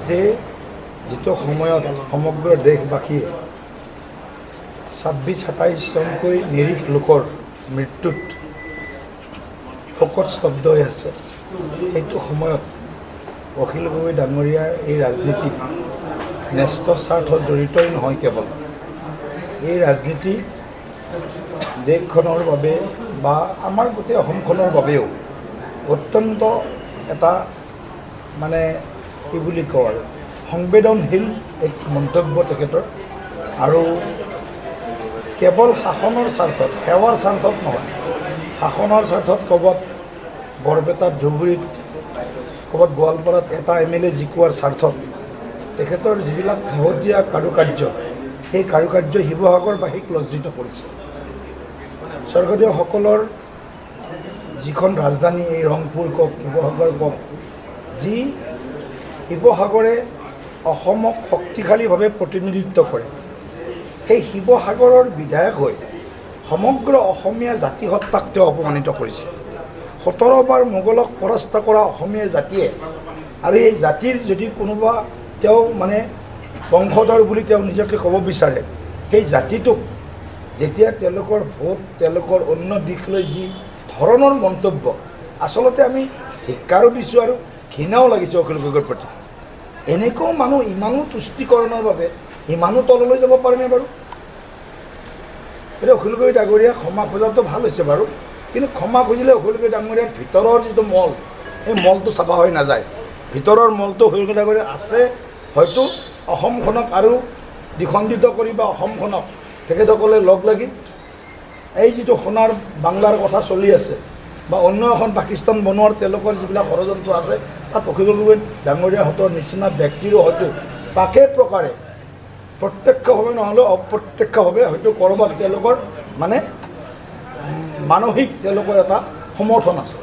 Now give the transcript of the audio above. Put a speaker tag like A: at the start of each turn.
A: যে যিটো সময়ত সমগ্ৰ দেশবাসীয়ে 26-27 জনকৈ নিৰীহ লোকৰ মৃত্যুত শোকত স্তব্ধ হৈ আছে, সেইটো সময়ত অখিল গগৈ ডাঙৰীয়াৰ এই ৰাজনীতি ন্যস্ত স্বাৰ্থত জড়িতই নহয়, কেৱল এই ৰাজনীতি দেশখনৰ বাবে বা আমাৰ গোটেই অসমখনৰ বাবেও অত্যন্ত এটা মানে কি বুলি কওঁ আৰু সংবেদনশীল এক মন্তব্য তেখেতৰ। আৰু কেৱল শাসনৰ স্বাৰ্থত, সেৱাৰ স্বাৰ্থত নহয়, শাসনৰ স্বাৰ্থত ক'ৰবাত বৰপেটাত, ধুবুৰীত, ক'ৰবাত গোৱালপাৰাত এটা MLA জিকোৱাৰ স্বাৰ্থত তেখেতৰ যিবিলাক শেহতীয়া কাৰুকাৰ্য, সেই কাৰুকাৰ্য শিৱসাগৰবাসীক লজ্জিত কৰিছে। স্বৰ্গদেউসকলৰ যিখন ৰাজধানী, এই ৰংপুৰ কওক, শিৱসাগৰ কওক, যি শিৱসাগৰে অসমক শক্তিশালীভাৱে প্ৰতিনিধিত্ব কৰে, সেই শিৱসাগৰৰ বিধায়ক হৈ সমগ্ৰ অসমীয়া জাতিসত্তাক তেওঁ অপমানিত কৰিছে। 17 বাৰ মোগলক পৰাস্ত কৰা অসমীয়া জাতিয়ে আৰু এই জাতিৰ যদি কোনোবা তেওঁ মানে বংশধৰ বুলি তেওঁ নিজকে ক'ব বিচাৰে, সেই জাতিটোক যেতিয়া তেওঁলোকৰ ভোট, তেওঁলোকৰ অন্য দিশ লৈ যি ধৰণৰ মন্তব্য, আচলতে আমি ধিক্কাৰো দিছোঁ আৰু ঘৃণাও লাগিছে অখিল গগৈৰ প্ৰতি। এনেকুৱাও মানুহ ইমানো তুষ্টিকৰণৰ বাবে ইমানো তললৈ যাব পাৰেনে বাৰু? এতিয়া অখিল গগৈ ডাঙৰীয়া ক্ষমা খোজাটো ভাল হৈছে বাৰু, কিন্তু ক্ষমা খুজিলে অখিল গগৈ ডাঙৰীয়াৰ ভিতৰৰ যিটো মল, সেই মলটো চাফা হৈ নাযায়। ভিতৰৰ মলটো অখিল গগৈ ডাঙৰীয়া আছে, হয়তো অসমখনক আৰু দ্বিখণ্ডিত কৰি বা অসমখনক তেখেতসকলে লগ লাগি এই যিটো সোণাৰ বাংলাৰ কথা চলি আছে বা অন্য এখন পাকিস্তান বনোৱাৰ তেওঁলোকৰ যিবিলাক ষড়যন্ত্ৰ আছে, তাত অখিল গগৈ ডাঙৰীয়াহঁতৰ নিচিনা ব্যক্তিৰো হয়তো পাকে প্ৰকাৰে প্ৰত্যক্ষভাৱে নহ'লেও অপ্ৰত্যক্ষভাৱে হয়তো ক'ৰবাত তেওঁলোকৰ মানে মানসিক তেওঁলোকৰ এটা সমৰ্থন আছে।